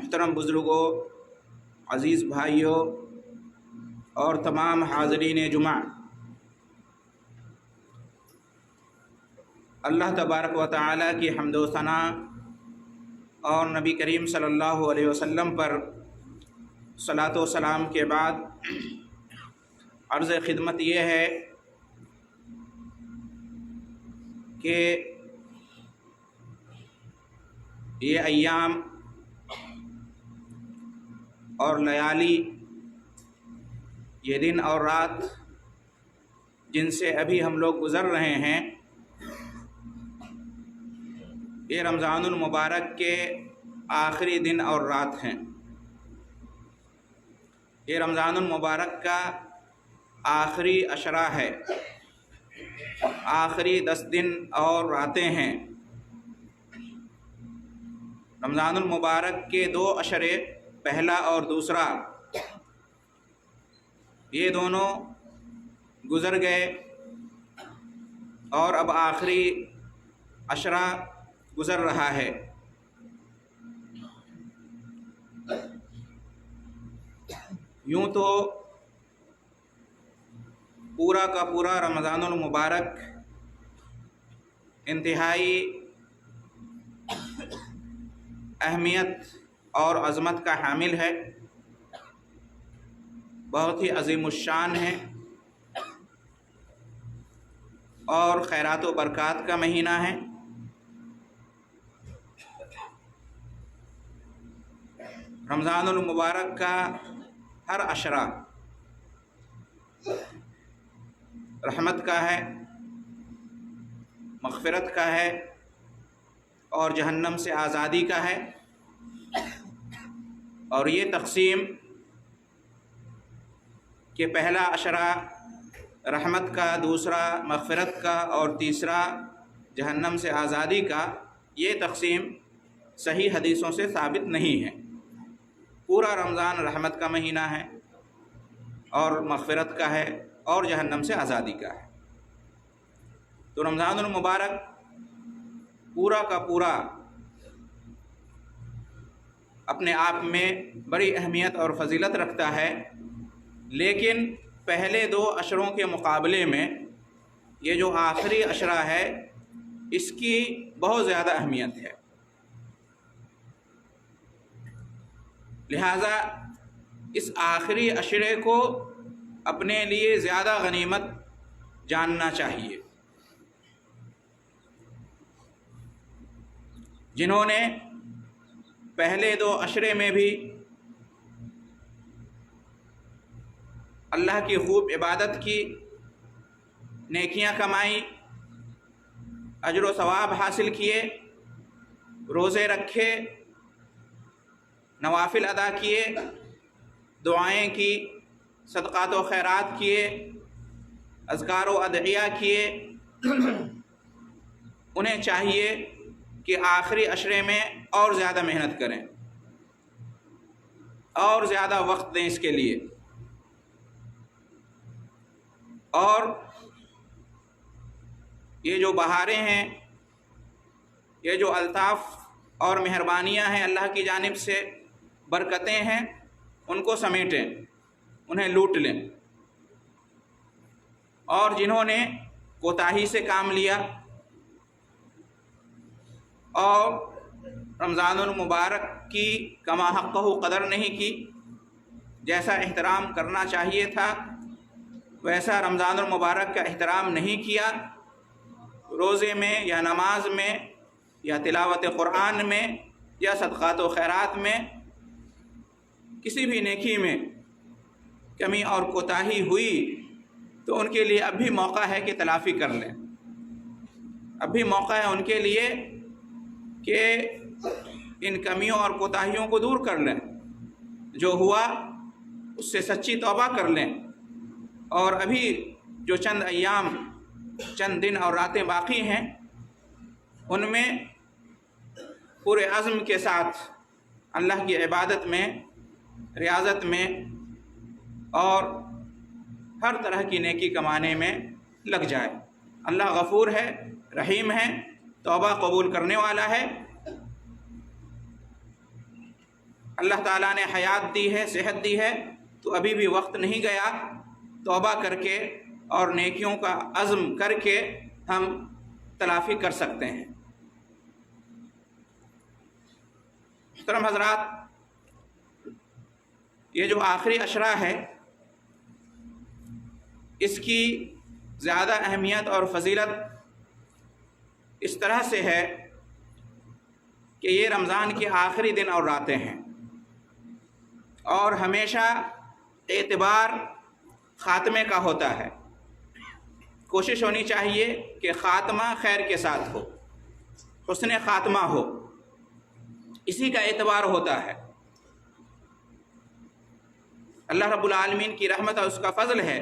محترم بزرگوں، عزیز بھائیوں اور تمام حاضرین جمعہ، اللہ تبارک و تعالیٰ کی حمد و ثنا اور نبی کریم صلی اللہ علیہ وسلم پر صلاۃ و سلام کے بعد عرض خدمت یہ ہے کہ یہ ایام اور لیالی، یہ دن اور رات جن سے ابھی ہم لوگ گزر رہے ہیں، یہ رمضان المبارک کے آخری دن اور رات ہیں۔ یہ رمضان المبارک کا آخری عشرہ ہے، آخری 10 دن اور راتیں ہیں۔ رمضان المبارک کے 2 عشرے، پہلا اور دوسرا، یہ دونوں گزر گئے اور اب آخری عشرہ گزر رہا ہے۔ یوں تو پورا کا پورا رمضان المبارک انتہائی اہمیت اور عظمت کا حامل ہے، بہت ہی عظیم الشان ہے اور خیرات و برکات کا مہینہ ہے۔ رمضان المبارک کا ہر عشرہ رحمت کا ہے، مغفرت کا ہے اور جہنم سے آزادی کا ہے، اور یہ تقسیم کہ پہلا عشرہ رحمت کا، دوسرا مغفرت کا اور تیسرا جہنم سے آزادی کا، یہ تقسیم صحیح حدیثوں سے ثابت نہیں ہے۔ پورا رمضان رحمت کا مہینہ ہے اور مغفرت کا ہے اور جہنم سے آزادی کا ہے۔ تو رمضان المبارک پورا کا پورا اپنے آپ میں بڑی اہمیت اور فضیلت رکھتا ہے، لیکن پہلے 2 عشروں کے مقابلے میں یہ جو آخری عشرہ ہے اس کی بہت زیادہ اہمیت ہے۔ لہٰذا اس آخری عشرے کو اپنے لیے زیادہ غنیمت جاننا چاہیے۔ جنہوں نے پہلے 2 عشرے میں بھی اللہ کی خوب عبادت کی، نیکیاں کمائی، اجر و ثواب حاصل کیے، روزے رکھے، نوافل ادا کیے، دعائیں کی، صدقات و خیرات کیے، اذکار و ادعیہ کیے، انہیں چاہیے کہ آخری عشرے میں اور زیادہ محنت کریں اور زیادہ وقت دیں اس کے لیے، اور یہ جو بہاریں ہیں، یہ جو الطاف اور مہربانیاں ہیں اللہ کی جانب سے، برکتیں ہیں، ان کو سمیٹیں، انہیں لوٹ لیں۔ اور جنہوں نے کوتاہی سے کام لیا اور رمضان المبارک کی کما حقہ قدر نہیں کی، جیسا احترام کرنا چاہیے تھا ویسا رمضان المبارک کا احترام نہیں کیا، روزے میں یا نماز میں یا تلاوت قرآن میں یا صدقات و خیرات میں، کسی بھی نیکی میں کمی اور کوتاہی ہوئی تو ان کے لیے اب بھی موقع ہے کہ تلافی کر لیں، اب بھی موقع ہے ان کے لیے کہ ان کمیوں اور کوتاہیوں کو دور کر لیں، جو ہوا اس سے سچی توبہ کر لیں، اور ابھی جو چند ایام، چند دن اور راتیں باقی ہیں، ان میں پورے عزم کے ساتھ اللہ کی عبادت میں، ریاضت میں اور ہر طرح کی نیکی کمانے میں لگ جائے۔ اللہ غفور ہے، رحیم ہے، توبہ قبول کرنے والا ہے۔ اللہ تعالیٰ نے حیات دی ہے، صحت دی ہے، تو ابھی بھی وقت نہیں گیا، توبہ کر کے اور نیکیوں کا عزم کر کے ہم تلافی کر سکتے ہیں۔ محترم حضرات، یہ جو آخری عشرہ ہے اس کی زیادہ اہمیت اور فضیلت اس طرح سے ہے کہ یہ رمضان کے آخری دن اور راتیں ہیں، اور ہمیشہ اعتبار خاتمے کا ہوتا ہے۔ کوشش ہونی چاہیے کہ خاتمہ خیر کے ساتھ ہو، حسن خاتمہ ہو، اسی کا اعتبار ہوتا ہے۔ اللہ رب العالمین کی رحمت اور اس کا فضل ہے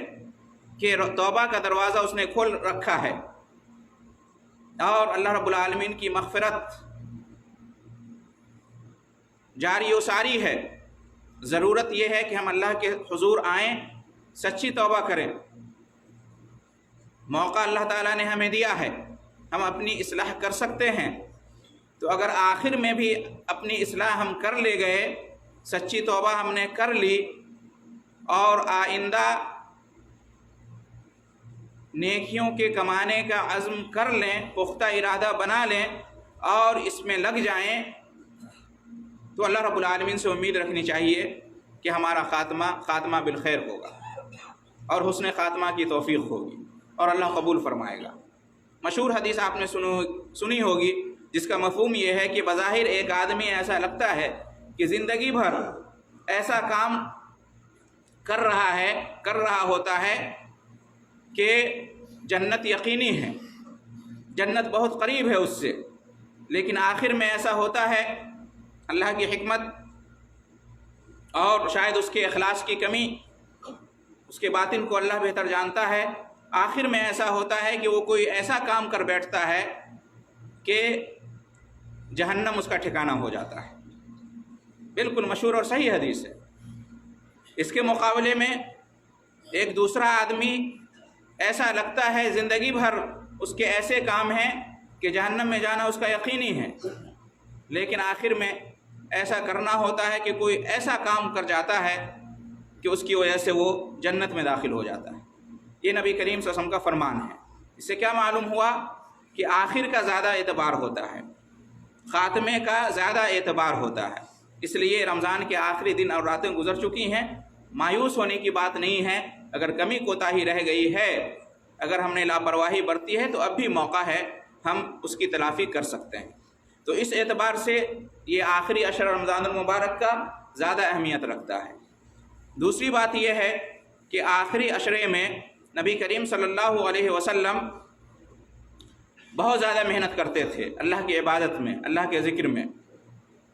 کہ توبہ کا دروازہ اس نے کھول رکھا ہے، اور اللہ رب العالمین کی مغفرت جاری و ساری ہے۔ ضرورت یہ ہے کہ ہم اللہ کے حضور آئیں، سچی توبہ کریں۔ موقع اللہ تعالیٰ نے ہمیں دیا ہے، ہم اپنی اصلاح کر سکتے ہیں، تو اگر آخر میں بھی اپنی اصلاح ہم کر لے گئے، سچی توبہ ہم نے کر لی، اور آئندہ نیکیوں کے کمانے کا عزم کر لیں، پختہ ارادہ بنا لیں اور اس میں لگ جائیں، تو اللہ رب العالمین سے امید رکھنی چاہیے کہ ہمارا خاتمہ بالخیر ہوگا اور حسن خاتمہ کی توفیق ہوگی اور اللہ قبول فرمائے گا۔ مشہور حدیث آپ نے سنی ہوگی، جس کا مفہوم یہ ہے کہ بظاہر ایک آدمی ایسا لگتا ہے کہ زندگی بھر ایسا کام کر رہا ہوتا ہے کہ جنت یقینی ہے، جنت بہت قریب ہے اس سے، لیکن آخر میں ایسا ہوتا ہے، اللہ کی حکمت اور شاید اس کے اخلاص کی کمی، اس کے باطن کو اللہ بہتر جانتا ہے، آخر میں ایسا ہوتا ہے کہ وہ کوئی ایسا کام کر بیٹھتا ہے کہ جہنم اس کا ٹھکانہ ہو جاتا ہے۔ بالکل مشہور اور صحیح حدیث ہے۔ اس کے مقابلے میں ایک دوسرا آدمی ایسا لگتا ہے زندگی بھر اس کے ایسے کام ہیں کہ جہنم میں جانا اس کا یقینی ہے، لیکن آخر میں ایسا کرنا ہوتا ہے کہ کوئی ایسا کام کر جاتا ہے کہ اس کی وجہ سے وہ جنت میں داخل ہو جاتا ہے۔ یہ نبی کریم صلی اللہ علیہ وسلم کا فرمان ہے۔ اس سے کیا معلوم ہوا کہ آخر کا زیادہ اعتبار ہوتا ہے، خاتمے کا زیادہ اعتبار ہوتا ہے۔ اس لیے رمضان کے آخری دن اور راتیں گزر چکی ہیں، مایوس ہونے کی بات نہیں ہے۔ اگر کمی کوتاہی رہ گئی ہے، اگر ہم نے لاپرواہی برتی ہے، تو اب بھی موقع ہے، ہم اس کی تلافی کر سکتے ہیں۔ تو اس اعتبار سے یہ آخری عشرہ رمضان المبارک کا زیادہ اہمیت رکھتا ہے۔ دوسری بات یہ ہے کہ آخری عشرے میں نبی کریم صلی اللہ علیہ وسلم بہت زیادہ محنت کرتے تھے اللہ کی عبادت میں، اللہ کے ذکر میں،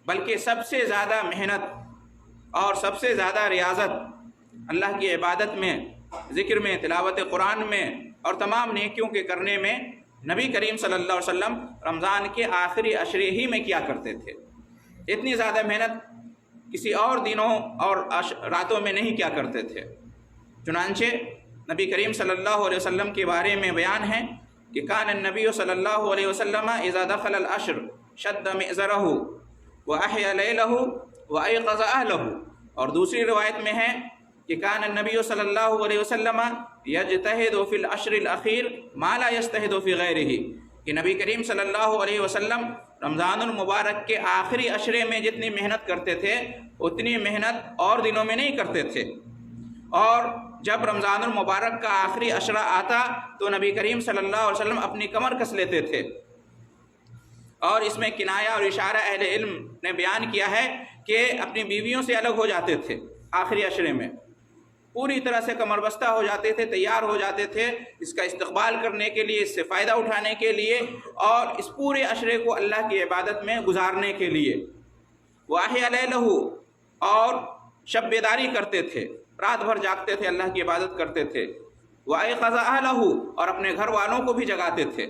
بلکہ سب سے زیادہ محنت اور سب سے زیادہ ریاضت اللہ کی عبادت میں، ذکر میں، تلاوت قرآن میں اور تمام نیکیوں کے کرنے میں نبی کریم صلی اللہ علیہ وسلم رمضان کے آخری عشرے ہی میں کیا کرتے تھے۔ اتنی زیادہ محنت کسی اور دنوں اور راتوں میں نہیں کیا کرتے تھے۔ چنانچہ نبی کریم صلی اللہ علیہ وسلم کے بارے میں بیان ہے کہ کان النبی صلی اللہ علیہ وسلم اذا دخل العشر شد مئزرہ واحیا لیلہ وایقظ اہلہ، اور دوسری روایت میں ہے کہ کان النبی صلی اللہ علیہ وسلم یجتہد فی العشر الاخیر ما لا یجتہد فی غیرہ، کہ نبی کریم صلی اللہ علیہ وسلم رمضان المبارک کے آخری عشرے میں جتنی محنت کرتے تھے اتنی محنت اور دنوں میں نہیں کرتے تھے، اور جب رمضان المبارک کا آخری عشرہ آتا تو نبی کریم صلی اللہ علیہ وسلم اپنی کمر کس لیتے تھے۔ اور اس میں کنایہ اور اشارہ اہل علم نے بیان کیا ہے کہ اپنی بیویوں سے الگ ہو جاتے تھے آخری عشرے میں، پوری طرح سے کمر بستہ ہو جاتے تھے، تیار ہو جاتے تھے اس کا استقبال کرنے کے لیے، اس سے فائدہ اٹھانے کے لیے اور اس پورے عشرے کو اللہ کی عبادت میں گزارنے کے لیے۔ واحیا لیلہ، اور شب بیداری کرتے تھے، رات بھر جاگتے تھے، اللہ کی عبادت کرتے تھے۔ وایقظ اہلہ، اور اپنے گھر والوں کو بھی جگاتے تھے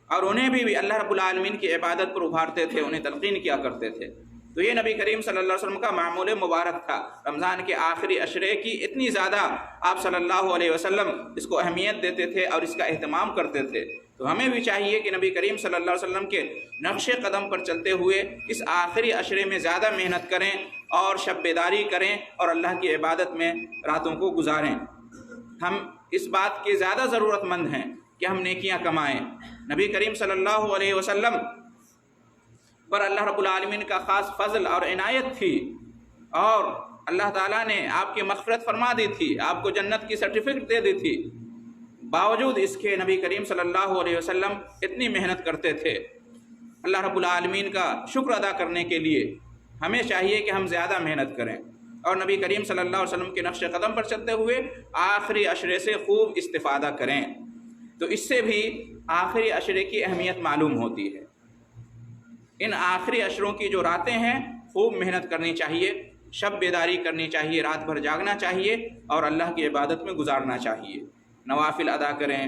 اور انہیں بھی اللہ رب العالمین کی عبادت پر ابھارتے تھے، انہیں تلقین کیا کرتے تھے۔ تو یہ نبی کریم صلی اللہ علیہ وسلم کا معمول مبارک تھا۔ رمضان کے آخری عشرے کی اتنی زیادہ آپ صلی اللہ علیہ وسلم اس کو اہمیت دیتے تھے اور اس کا اہتمام کرتے تھے۔ تو ہمیں بھی چاہیے کہ نبی کریم صلی اللہ علیہ وسلم کے نقش قدم پر چلتے ہوئے اس آخری عشرے میں زیادہ محنت کریں اور شب بیداری کریں اور اللہ کی عبادت میں راتوں کو گزاریں۔ ہم اس بات کے زیادہ ضرورت مند ہیں کہ ہم نیکیاں کمائیں۔ نبی کریم صلی اللہ علیہ وسلم پر اللہ رب العالمین کا خاص فضل اور عنایت تھی، اور اللہ تعالیٰ نے آپ کی مغفرت فرما دی تھی، آپ کو جنت کی سرٹیفکیٹ دے دی تھی۔ باوجود اس کے نبی کریم صلی اللہ علیہ وسلم اتنی محنت کرتے تھے۔ اللہ رب العالمین کا شکر ادا کرنے کے لیے ہمیں چاہیے کہ ہم زیادہ محنت کریں، اور نبی کریم صلی اللہ علیہ وسلم کے نقش قدم پر چلتے ہوئے آخری عشرے سے خوب استفادہ کریں۔ تو اس سے بھی آخری عشرے کی اہمیت معلوم ہوتی ہے۔ ان آخری عشروں کی جو راتیں ہیں خوب محنت کرنی چاہیے، شب بیداری کرنی چاہیے، رات بھر جاگنا چاہیے اور اللہ کی عبادت میں گزارنا چاہیے، نوافل ادا کریں،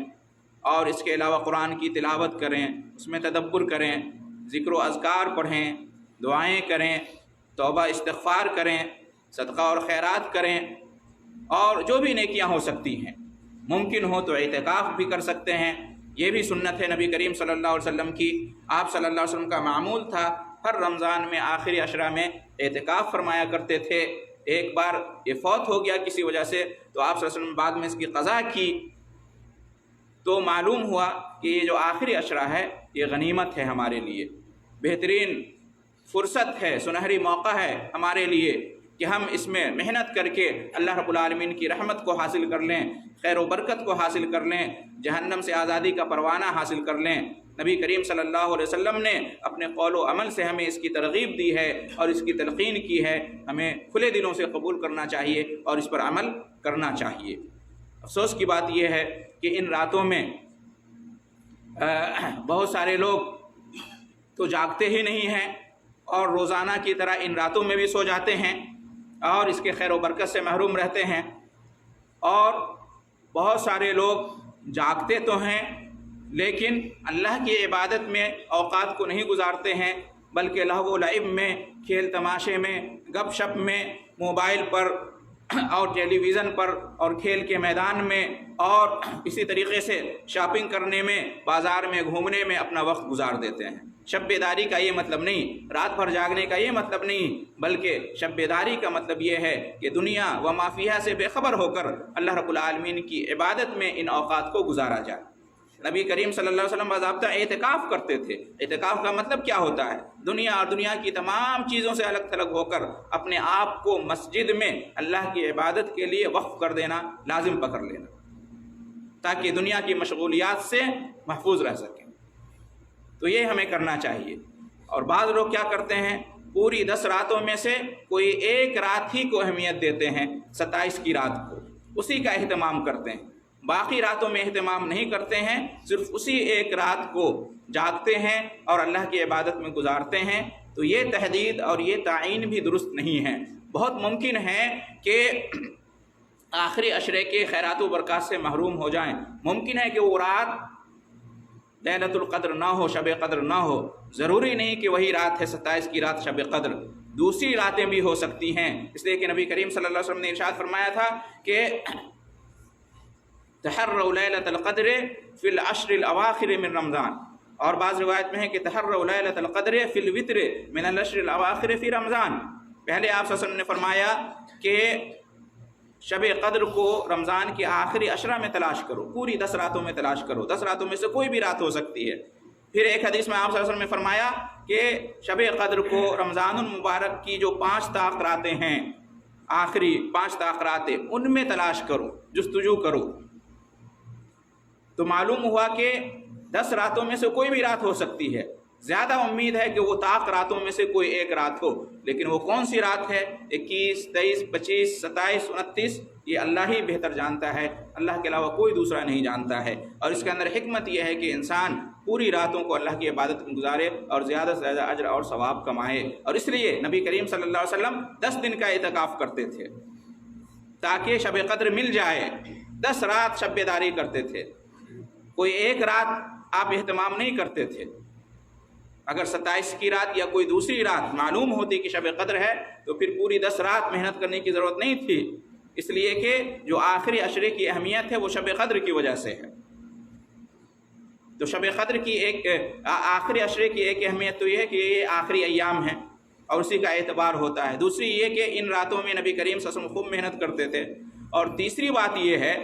اور اس کے علاوہ قرآن کی تلاوت کریں، اس میں تدبر کریں، ذکر و اذکار پڑھیں، دعائیں کریں، توبہ استغفار کریں، صدقہ اور خیرات کریں، اور جو بھی نیکیاں ہو سکتی ہیں۔ ممکن ہو تو اعتکاف بھی کر سکتے ہیں، یہ بھی سنت ہے نبی کریم صلی اللہ علیہ وسلم کی۔ آپ صلی اللہ علیہ وسلم کا معمول تھا ہر رمضان میں آخری عشرہ میں اعتکاف فرمایا کرتے تھے۔ ایک بار یہ فوت ہو گیا کسی وجہ سے، تو آپ صلی اللہ علیہ وسلم بعد میں اس کی قضا کی، تو معلوم ہوا کہ یہ جو آخری عشرہ ہے یہ غنیمت ہے ہمارے لیے، بہترین فرصت ہے، سنہری موقع ہے ہمارے لیے کہ ہم اس میں محنت کر کے اللہ رب العالمین کی رحمت کو حاصل کر لیں، خیر و برکت کو حاصل کر لیں، جہنم سے آزادی کا پروانہ حاصل کر لیں۔ نبی کریم صلی اللہ علیہ وسلم نے اپنے قول و عمل سے ہمیں اس کی ترغیب دی ہے اور اس کی تلقین کی ہے، ہمیں کھلے دلوں سے قبول کرنا چاہیے اور اس پر عمل کرنا چاہیے۔ افسوس کی بات یہ ہے کہ ان راتوں میں بہت سارے لوگ تو جاگتے ہی نہیں ہیں اور روزانہ کی طرح ان راتوں میں بھی سو جاتے ہیں اور اس کے خیر و برکت سے محروم رہتے ہیں، اور بہت سارے لوگ جاگتے تو ہیں لیکن اللہ کی عبادت میں اوقات کو نہیں گزارتے ہیں، بلکہ لہو و لعب میں، کھیل تماشے میں، گپ شپ میں، موبائل پر اور ٹیلی ویژن پر اور کھیل کے میدان میں اور اسی طریقے سے شاپنگ کرنے میں، بازار میں گھومنے میں اپنا وقت گزار دیتے ہیں۔ شب بیداری کا یہ مطلب نہیں، رات بھر جاگنے کا یہ مطلب نہیں، بلکہ شب بیداری کا مطلب یہ ہے کہ دنیا و ما فیہا سے بے خبر ہو کر اللہ رب العالمین کی عبادت میں ان اوقات کو گزارا جائے۔ نبی کریم صلی اللہ علیہ وسلم باضابطہ اعتکاف کرتے تھے۔ اعتکاف کا مطلب کیا ہوتا ہے؟ دنیا اور دنیا کی تمام چیزوں سے الگ تھلگ ہو کر اپنے آپ کو مسجد میں اللہ کی عبادت کے لیے وقف کر دینا، لازم پکڑ لینا، تاکہ دنیا کی مشغولیات سے محفوظ رہ سکیں۔ تو یہ ہمیں کرنا چاہیے۔ اور بعض لوگ کیا کرتے ہیں، پوری 10 راتوں میں سے کوئی ایک رات ہی کو اہمیت دیتے ہیں، 27 کی رات کو، اسی کا اہتمام کرتے ہیں، باقی راتوں میں اہتمام نہیں کرتے ہیں، صرف اسی ایک رات کو جاگتے ہیں اور اللہ کی عبادت میں گزارتے ہیں۔ تو یہ تحدید اور یہ تعین بھی درست نہیں ہے۔ بہت ممکن ہے کہ آخری عشرے کے خیرات و برکات سے محروم ہو جائیں، ممکن ہے کہ وہ رات لیلۃ القدر نہ ہو، شب قدر نہ ہو، ضروری نہیں کہ وہی رات ہے 27 کی رات شب قدر، دوسری راتیں بھی ہو سکتی ہیں۔ اس لیے کہ نبی کریم صلی اللہ علیہ وسلم نے ارشاد فرمایا تھا کہ تحروا لیلۃ القدر فی العشر الاواخر من رمضان، اور بعض روایت میں ہے کہ تحروا لیلۃ القدر فی الوتر من العشر الاواخر فی رمضان۔ پہلے آپ صلی اللہ علیہ وسلم نے فرمایا کہ شب قدر کو رمضان کے آخری عشرہ میں تلاش کرو، پوری 10 راتوں میں تلاش کرو، 10 راتوں میں سے کوئی بھی رات ہو سکتی ہے۔ پھر ایک حدیث میں آپ صلی اللہ علیہ وسلم نے فرمایا کہ شب قدر کو رمضان المبارک کی جو 5 طاق راتیں ہیں، آخری 5 طاق راتیں، ان میں تلاش کرو، جستجو کرو۔ تو معلوم ہوا کہ 10 راتوں میں سے کوئی بھی رات ہو سکتی ہے، زیادہ امید ہے کہ وہ طاق راتوں میں سے کوئی ایک رات ہو، لیکن وہ کون سی رات ہے، 21، 23، 25، 27، 29، یہ اللہ ہی بہتر جانتا ہے، اللہ کے علاوہ کوئی دوسرا نہیں جانتا ہے۔ اور اس کے اندر حکمت یہ ہے کہ انسان پوری راتوں کو اللہ کی عبادت میں گزارے اور زیادہ سے زیادہ اجر اور ثواب کمائے۔ اور اس لیے نبی کریم صلی اللہ علیہ وسلم 10 دن کا اعتکاف کرتے تھے تاکہ شب قدر مل جائے، 10 رات شب بیداری کرتے تھے، کوئی ایک رات آپ اہتمام نہیں کرتے تھے۔ اگر 27 کی رات یا کوئی دوسری رات معلوم ہوتی کہ شب قدر ہے تو پھر پوری 10 رات محنت کرنے کی ضرورت نہیں تھی، اس لیے کہ جو آخری عشرے کی اہمیت ہے وہ شب قدر کی وجہ سے ہے۔ تو شب قدر کی ایک آخری عشرے کی ایک اہمیت تو یہ ہے کہ یہ آخری ایام ہیں، اور اسی کا اعتبار ہوتا ہے۔ دوسری یہ کہ ان راتوں میں نبی کریم صلی اللہ علیہ وسلم خوب محنت کرتے تھے۔ اور تیسری بات یہ ہے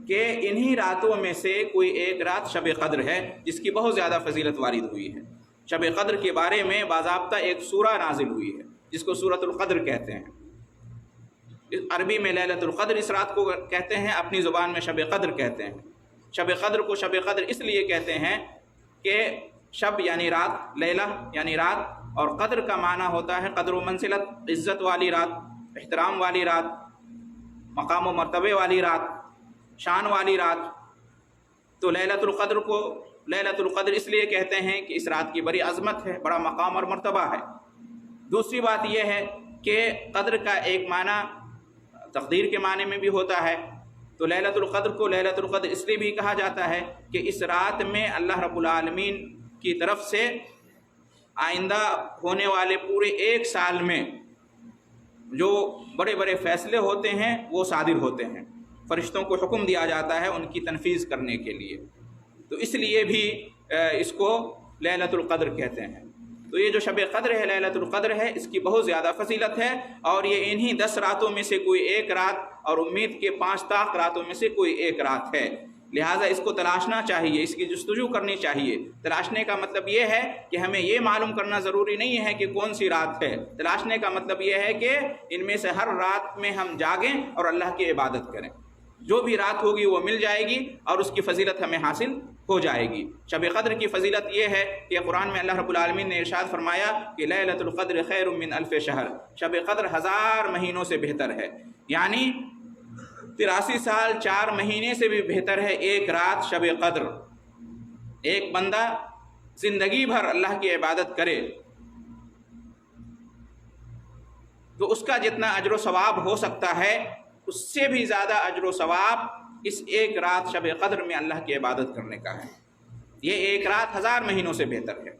کہ انہی راتوں میں سے کوئی ایک رات شب قدر ہے جس کی بہت زیادہ فضیلت وارد ہوئی ہے۔ شب قدر کے بارے میں باضابطہ ایک سورہ نازل ہوئی ہے جس کو سورۃ القدر کہتے ہیں۔ عربی میں لیلۃ القدر اس رات کو کہتے ہیں، اپنی زبان میں شب قدر کہتے ہیں۔ شب قدر کو شب قدر اس لیے کہتے ہیں کہ شب یعنی رات، لیلہ یعنی رات، اور قدر کا معنی ہوتا ہے قدر و منزلت، عزت والی رات، احترام والی رات، مقام و مرتبے والی رات، شان والی رات۔ تو لیلۃ القدر کو لیلۃ القدر اس لیے کہتے ہیں کہ اس رات کی بڑی عظمت ہے، بڑا مقام اور مرتبہ ہے۔ دوسری بات یہ ہے کہ قدر کا ایک معنی تقدیر کے معنی میں بھی ہوتا ہے۔ تو لیلۃ القدر کو لیلۃ القدر اس لیے بھی کہا جاتا ہے کہ اس رات میں اللہ رب العالمین کی طرف سے آئندہ ہونے والے پورے ایک سال میں جو بڑے بڑے فیصلے ہوتے ہیں وہ صادر ہوتے ہیں، فرشتوں کو حکم دیا جاتا ہے ان کی تنفیذ کرنے کے لیے۔ تو اس لیے بھی اس کو لیلۃ القدر کہتے ہیں۔ تو یہ جو شب قدر ہے، لیلۃ القدر ہے، اس کی بہت زیادہ فضیلت ہے، اور یہ انہی 10 راتوں میں سے کوئی ایک رات، اور امید کے 5 طاق راتوں میں سے کوئی ایک رات ہے۔ لہٰذا اس کو تلاشنا چاہیے، اس کی جستجو کرنی چاہیے۔ تلاشنے کا مطلب یہ ہے کہ ہمیں یہ معلوم کرنا ضروری نہیں ہے کہ کون سی رات ہے۔ تلاشنے کا مطلب یہ ہے کہ ان میں سے ہر رات میں ہم جاگیں اور اللہ کی عبادت کریں۔ جو بھی رات ہوگی وہ مل جائے گی اور اس کی فضیلت ہمیں حاصل ہو جائے گی۔ شب قدر کی فضیلت یہ ہے کہ قرآن میں اللہ رب العالمین نے ارشاد فرمایا کہ لیلۃ القدر خیر من الف شہر، شب قدر 1000 مہینوں سے بہتر ہے، یعنی 83 سال 4 مہینے سے بھی بہتر ہے ایک رات شب قدر۔ ایک بندہ زندگی بھر اللہ کی عبادت کرے تو اس کا جتنا اجر و ثواب ہو سکتا ہے اس سے بھی زیادہ اجر و ثواب اس ایک رات شب قدر میں اللہ کی عبادت کرنے کا ہے۔ یہ ایک رات 1000 مہینوں سے بہتر ہے،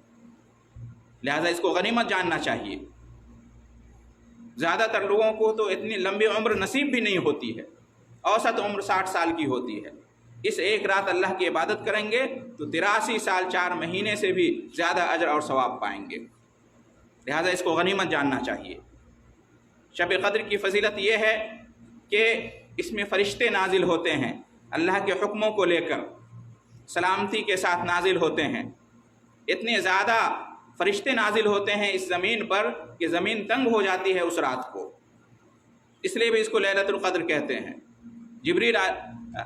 لہذا اس کو غنیمت جاننا چاہیے۔ زیادہ تر لوگوں کو تو اتنی لمبی عمر نصیب بھی نہیں ہوتی ہے، اوسط عمر 60 سال کی ہوتی ہے۔ اس ایک رات اللہ کی عبادت کریں گے تو 83 سال 4 مہینے سے بھی زیادہ اجر اور ثواب پائیں گے، لہذا اس کو غنیمت جاننا چاہیے۔ شب قدر کی فضیلت یہ ہے کہ اس میں فرشتے نازل ہوتے ہیں، اللہ کے حکموں کو لے کر سلامتی کے ساتھ نازل ہوتے ہیں۔ اتنے زیادہ فرشتے نازل ہوتے ہیں اس زمین پر کہ زمین تنگ ہو جاتی ہے اس رات کو، اس لیے بھی اس کو لیلۃ القدر کہتے ہیں۔ جبریل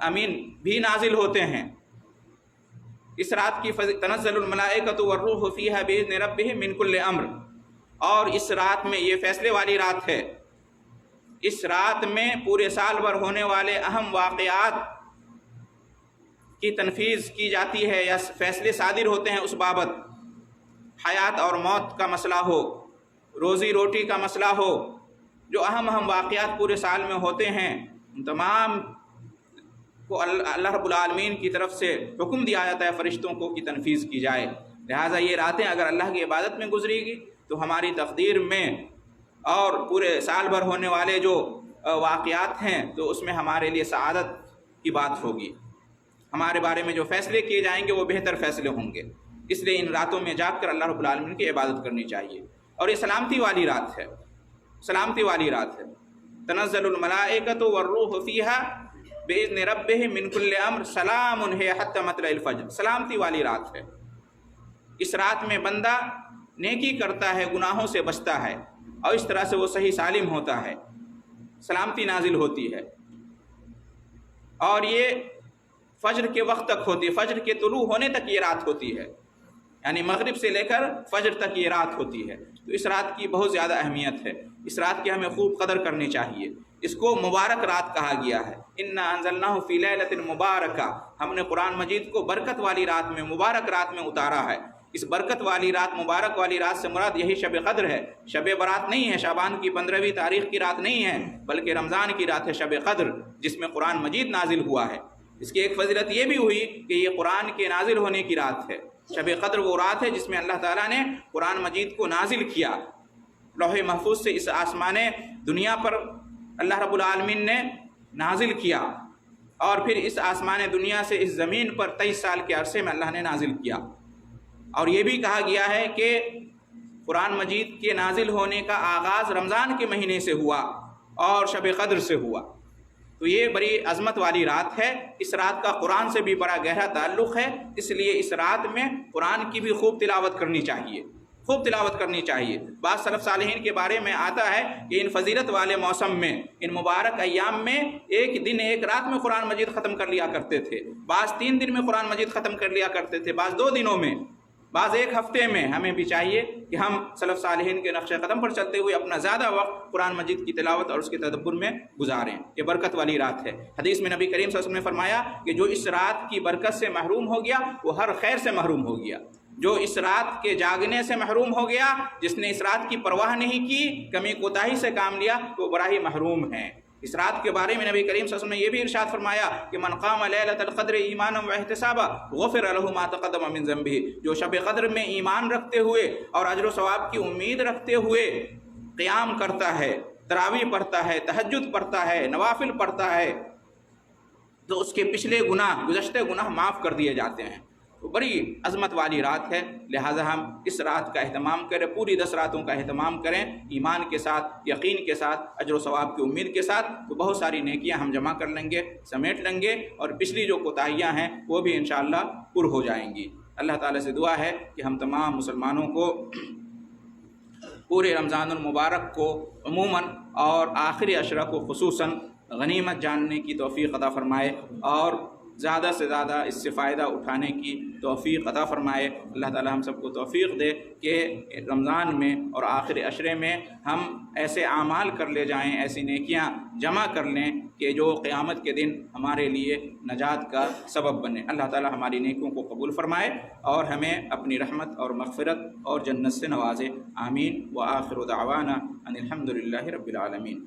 امین بھی نازل ہوتے ہیں اس رات کی تنزل الملائکۃ والروح فیہا بإذن ربہم من کل امر، اور اس رات میں یہ فیصلے والی رات ہے۔ اس رات میں پورے سال بھر ہونے والے اہم واقعات کی تنفیذ کی جاتی ہے یا فیصلے صادر ہوتے ہیں اس بابت۔ حیات اور موت کا مسئلہ ہو، روزی روٹی کا مسئلہ ہو، جو اہم واقعات پورے سال میں ہوتے ہیں ان تمام کو اللہ رب العالمین کی طرف سے حکم دیا جاتا ہے فرشتوں کو کہ تنفیذ کی جائے۔ لہٰذا یہ راتیں اگر اللہ کی عبادت میں گزری گی تو ہماری تقدیر میں اور پورے سال بھر ہونے والے جو واقعات ہیں تو اس میں ہمارے لیے سعادت کی بات ہوگی۔ ہمارے بارے میں جو فیصلے کیے جائیں گے وہ بہتر فیصلے ہوں گے، اس لیے ان راتوں میں جاگ کر اللہ رب العالمین کی عبادت کرنی چاہیے۔ اور یہ سلامتی والی رات ہے، سلامتی والی رات ہے۔ تنزل الملائکۃ والروح فیہا بإذن ربہم من کل امر سلام ہی حتی مطلع الفجر، سلامتی والی رات ہے۔ اس رات میں بندہ نیکی کرتا ہے، گناہوں سے بچتا ہے، اور اس طرح سے وہ صحیح سالم ہوتا ہے، سلامتی نازل ہوتی ہے۔ اور یہ فجر کے وقت تک ہوتی ہے، فجر کے طلوع ہونے تک یہ رات ہوتی ہے، یعنی مغرب سے لے کر فجر تک یہ رات ہوتی ہے۔ تو اس رات کی بہت زیادہ اہمیت ہے، اس رات کی ہمیں خوب قدر کرنی چاہیے۔ اس کو مبارک رات کہا گیا ہے، انا انزلناہ فی لیلۃ مبارکہ، ہم نے قرآن مجید کو برکت والی رات میں، مبارک رات میں اتارا ہے۔ اس برکت والی رات، مبارک والی رات سے مراد یہی شب قدر ہے، شب برات نہیں ہے، شعبان کی 15ویں تاریخ کی رات نہیں ہے، بلکہ رمضان کی رات ہے شب قدر، جس میں قرآن مجید نازل ہوا ہے۔ اس کی ایک فضیلت یہ بھی ہوئی کہ یہ قرآن کے نازل ہونے کی رات ہے۔ شب قدر وہ رات ہے جس میں اللہ تعالیٰ نے قرآن مجید کو نازل کیا، لوح محفوظ سے اس آسمان دنیا پر اللہ رب العالمین نے نازل کیا، اور پھر اس آسمان دنیا سے اس زمین پر 23 سال کے عرصے میں اللہ نے نازل کیا۔ اور یہ بھی کہا گیا ہے کہ قرآن مجید کے نازل ہونے کا آغاز رمضان کے مہینے سے ہوا اور شب قدر سے ہوا، تو یہ بڑی عظمت والی رات ہے۔ اس رات کا قرآن سے بھی بڑا گہرا تعلق ہے، اس لیے اس رات میں قرآن کی بھی خوب تلاوت کرنی چاہیے، خوب تلاوت کرنی چاہیے۔ بعض سلف صالحین کے بارے میں آتا ہے کہ ان فضیلت والے موسم میں، ان مبارک ایام میں ایک دن ایک رات میں قرآن مجید ختم کر لیا کرتے تھے، بعض 3 دن میں قرآن مجید ختم کر لیا کرتے تھے، بعض 2 دنوں میں، بعض 1 ہفتے میں۔ ہمیں بھی چاہیے کہ ہم سلف صالحین کے نقش قدم پر چلتے ہوئے اپنا زیادہ وقت قرآن مجید کی تلاوت اور اس کے تدبر میں گزاریں۔ یہ برکت والی رات ہے۔ حدیث میں نبی کریم صلی اللہ علیہ وسلم نے فرمایا کہ جو اس رات کی برکت سے محروم ہو گیا وہ ہر خیر سے محروم ہو گیا۔ جو اس رات کے جاگنے سے محروم ہو گیا، جس نے اس رات کی پرواہ نہیں کی، کمی کوتاہی سے کام لیا، تو وہ بڑا ہی محروم ہے۔ اس رات کے بارے میں نبی کریم صلی اللہ علیہ وسلم نے یہ بھی ارشاد فرمایا کہ من قام لیلۃ القدر ایمانا واحتسابا غفر له ما تقدم من ذنبه، جو شب قدر میں ایمان رکھتے ہوئے اور اجر و ثواب کی امید رکھتے ہوئے قیام کرتا ہے، تراویح پڑھتا ہے، تہجد پڑھتا ہے، نوافل پڑھتا ہے، تو اس کے پچھلے گناہ، گزشتہ گناہ معاف کر دیے جاتے ہیں۔ تو بڑی عظمت والی رات ہے، لہٰذا ہم اس رات کا اہتمام کریں، پوری 10 راتوں کا اہتمام کریں، ایمان کے ساتھ، یقین کے ساتھ، اجر و ثواب کی امید کے ساتھ، تو بہت ساری نیکیاں ہم جمع کر لیں گے، سمیٹ لیں گے، اور پچھلی جو کوتاہیاں ہیں وہ بھی انشاءاللہ پر ہو جائیں گی۔ اللہ تعالیٰ سے دعا ہے کہ ہم تمام مسلمانوں کو پورے رمضان المبارک کو عموماً اور آخری عشرہ کو خصوصاً غنیمت جاننے کی توفیق عطا فرمائے، اور زیادہ سے زیادہ اس سے فائدہ اٹھانے کی توفیق عطا فرمائے۔ اللہ تعالی ہم سب کو توفیق دے کہ رمضان میں اور آخر عشرے میں ہم ایسے اعمال کر لے جائیں، ایسی نیکیاں جمع کر لیں کہ جو قیامت کے دن ہمارے لیے نجات کا سبب بنے۔ اللہ تعالی ہماری نیکیوں کو قبول فرمائے اور ہمیں اپنی رحمت اور مغفرت اور جنت سے نوازے۔ آمین۔ وآخر دعوانا ان الحمد للہ رب العالمین۔